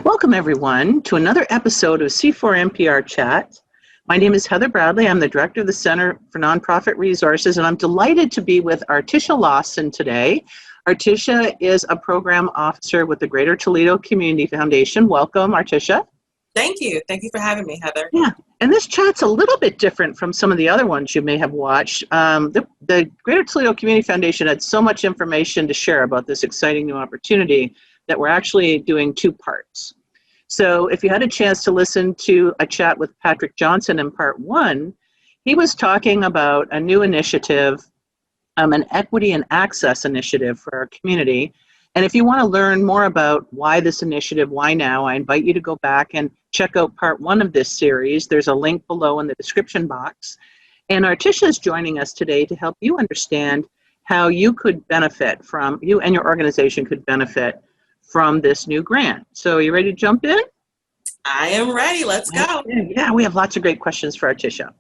Welcome, everyone, to another episode of C4NPR Chat. My name is Heather Bradley. I'm the Director of the Center for Nonprofit Resources, and I'm delighted to be with Artisha Lawson today. Artisha is a Program Officer with the Greater Toledo Community Foundation. Welcome, Artisha. Thank you. Thank you for having me, Heather. Yeah, and this chat's a little bit different from some of the other ones you may have watched. The Greater Toledo Community Foundation had so much information to share about this exciting new opportunity that we're actually doing two parts. So if you had a chance to listen to a chat with Patrick Johnston in part one, he was talking about a new initiative, an equity and access initiative for our community. And if you want to learn more about why this initiative, why now, I invite you to go back and check out part one of this series. There's a link below in the description box. And Artisha is joining us today to help you understand how you could benefit from, you and your organization could benefit from this new grant. So are you ready to jump in? I am ready. Let's go. Yeah, we have lots of great questions for Artisha.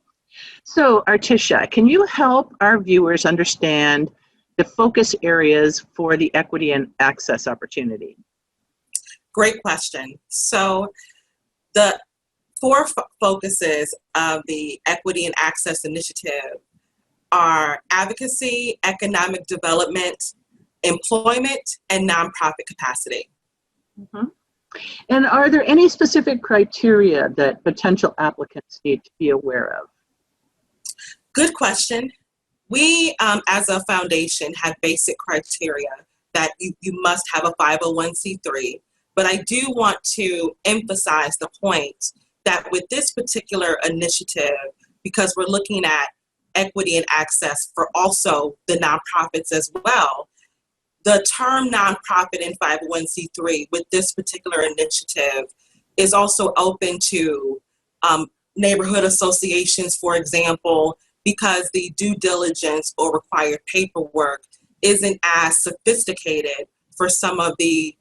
So Artisha, can you help our viewers understand the focus areas for the equity and access opportunity? Great question. So the four focuses of the Equity and Access Initiative are advocacy, economic development, employment, and nonprofit capacity. Mm-hmm. And are there any specific criteria that potential applicants need to be aware of? Good question. We, as a foundation, have basic criteria that you must have a 501c3, but I do want to emphasize the point that with this particular initiative, because we're looking at equity and access for also the nonprofits as well, the term nonprofit and 501c3 with this particular initiative is also open to neighborhood associations, for example, because the due diligence or required paperwork isn't as sophisticated for some of the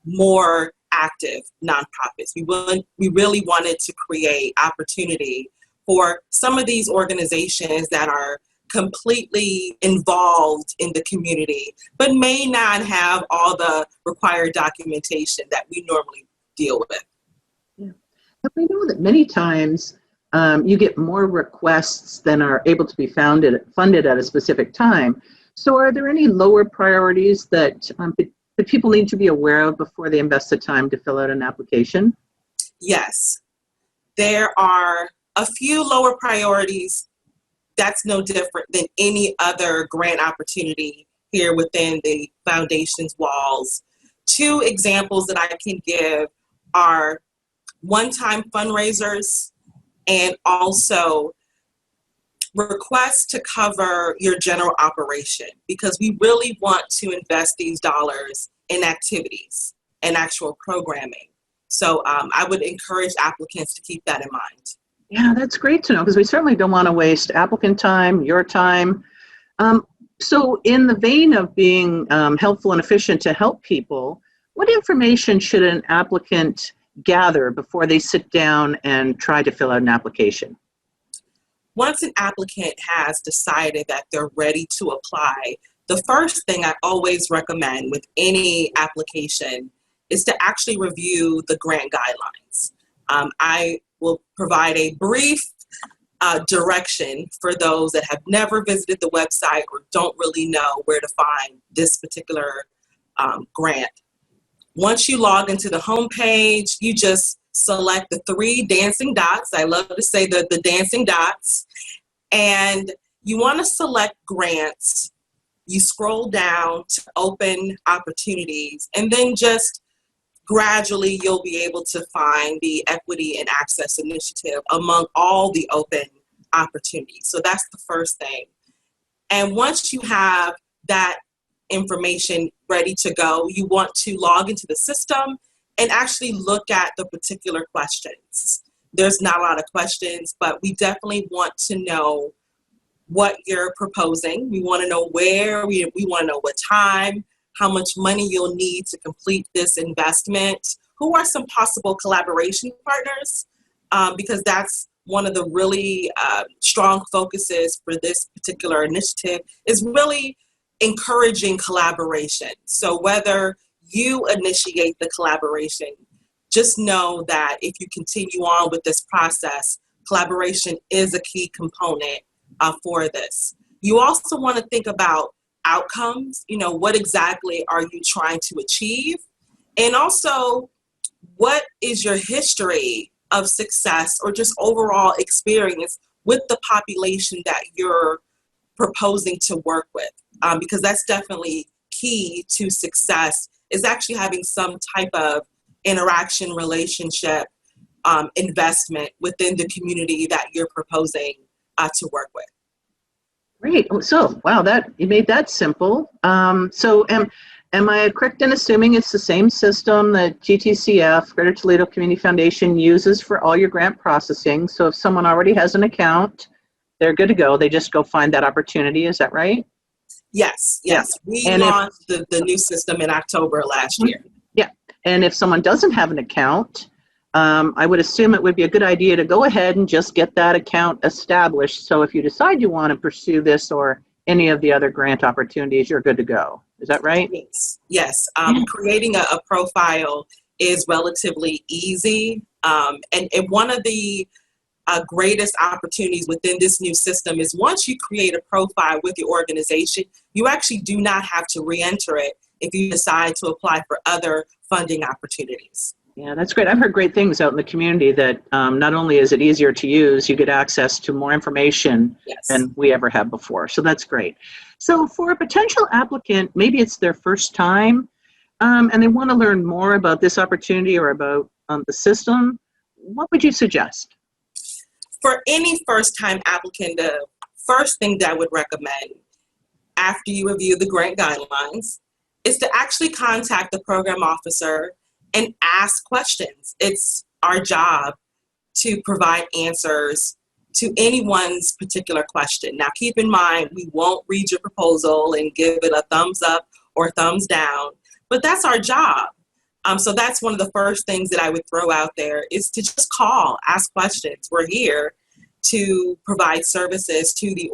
more active nonprofits. We really wanted to create opportunity for some of these organizations that are completely involved in the community, but may not have all the required documentation that we normally deal with. Yeah. We know that many times you get more requests than are able to be funded at a specific time. So are there any lower priorities that people need to be aware of before they invest the time to fill out an application? Yes, there are a few lower priorities. That's no different than any other grant opportunity here within the foundation's walls. Two examples that I can give are one-time fundraisers and also requests to cover your general operation, because we really want to invest these dollars in activities and actual programming. So I would encourage applicants to keep that in mind. Yeah, that's great to know, because we certainly don't want to waste applicant time, your time. So in the vein of being helpful and efficient to help people, what information should an applicant gather before they sit down and try to fill out an application? Once an applicant has decided that they're ready to apply, the first thing I always recommend with any application is to actually review the grant guidelines. I will provide a brief direction for those that have never visited the website or don't really know where to find this particular grant. Once you log into the homepage, you just select the three dancing dots. I love to say the dancing dots. And you want to select grants. You scroll down to open opportunities, and then just gradually you'll be able to find the Equity and Access Initiative among all the open opportunities. So that's the first thing. And once you have that information ready to go, you want to log into the system and actually look at the particular questions. There's not a lot of questions, but we definitely want to know what you're proposing. We want to know where, we want to know what time, how much money you'll need to complete this investment, who are some possible collaboration partners, because that's one of the really strong focuses for this particular initiative, is really encouraging collaboration. So whether you initiate the collaboration, just know that if you continue on with this process, collaboration is a key component for this. You also want to think about outcomes. You know, what exactly are you trying to achieve? And also, what is your history of success or just overall experience with the population that you're proposing to work with? Because that's definitely key to success, is actually having some type of interaction, relationship, investment within the community that you're proposing to work with. Great. So, wow, you made that simple. So am I correct in assuming it's the same system that GTCF, Greater Toledo Community Foundation, uses for all your grant processing? So if someone already has an account, they're good to go. They just go find that opportunity. Is that right? Yes. Yeah. We And launched the new system in October last year. Yeah. And if someone doesn't have an account, I would assume it would be a good idea to go ahead and just get that account established. So if you decide you want to pursue this or any of the other grant opportunities, you're good to go. Is that right? Yes. Creating a profile is relatively easy. And one of the greatest opportunities within this new system is once you create a profile with your organization, you actually do not have to re-enter it if you decide to apply for other funding opportunities. Yeah, that's great. I've heard great things out in the community that not only is it easier to use, you get access to more information than we ever have before. So that's great. So for a potential applicant, maybe it's their first time and they want to learn more about this opportunity or about the system, what would you suggest? For any first-time applicant, the first thing that I would recommend after you review the grant guidelines is to actually contact the program officer and ask questions. It's our job to provide answers to anyone's particular question. Now, keep in mind, we won't read your proposal and give it a thumbs up or thumbs down, but that's our job. So that's one of the first things that I would throw out there is to just call, ask questions. We're here to provide services to the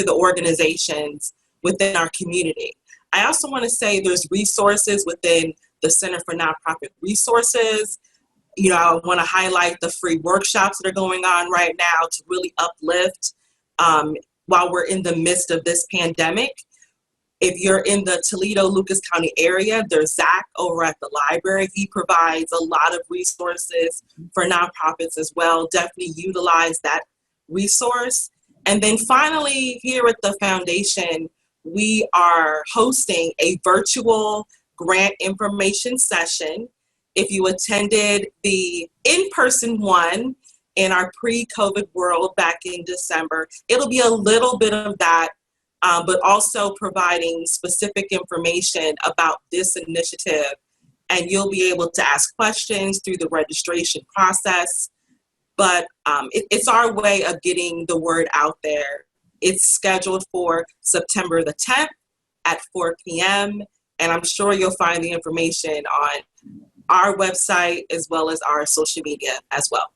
organizations within our community. I also want to say there's resources within the Center for Nonprofit Resources. You know, I want to highlight the free workshops that are going on right now to really uplift while we're in the midst of this pandemic. If you're in the Toledo, Lucas County area, there's Zach over at the library. He provides a lot of resources for nonprofits as well. Definitely utilize that resource. And then finally, here at the foundation, we are hosting a virtual grant information session. If you attended the in-person one in our pre-COVID world back in December, it'll be a little bit of that, but also providing specific information about this initiative. And you'll be able to ask questions through the registration process. But it's our way of getting the word out there. It's scheduled for September the 10th at 4 p.m. And I'm sure you'll find the information on our website as well as our social media as well.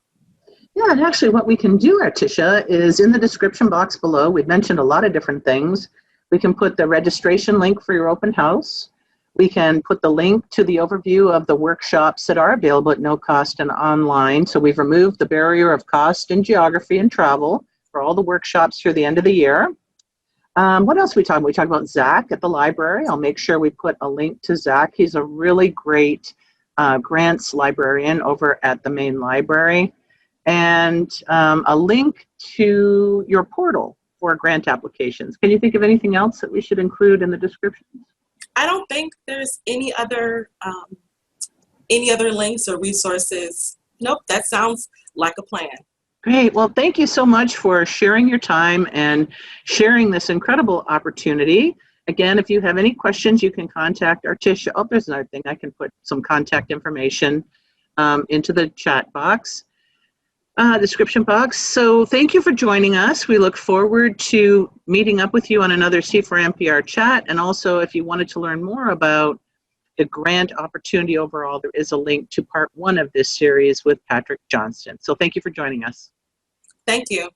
Yeah, and actually what we can do, Artisha, is in the description box below, we've mentioned a lot of different things. We can put the registration link for your open house. We can put the link to the overview of the workshops that are available at no cost and online. So we've removed the barrier of cost and geography and travel for all the workshops through the end of the year. What else we talk about? We talk about Zach at the library. I'll make sure we put a link to Zach. He's a really great grants librarian over at the main library. And a link to your portal for grant applications. Can you think of anything else that we should include in the description? I don't think there's any other links or resources. Nope, that sounds like a plan. Great. Well, thank you so much for sharing your time and sharing this incredible opportunity. Again, if you have any questions, you can contact Artisha. Oh, there's another thing. I can put some contact information into the chat box, description box. So thank you for joining us. We look forward to meeting up with you on another C4NPR chat. And also, if you wanted to learn more about the grant opportunity overall, there is a link to part 1 of this series with Patrick Johnston. So thank you for joining us. Thank you.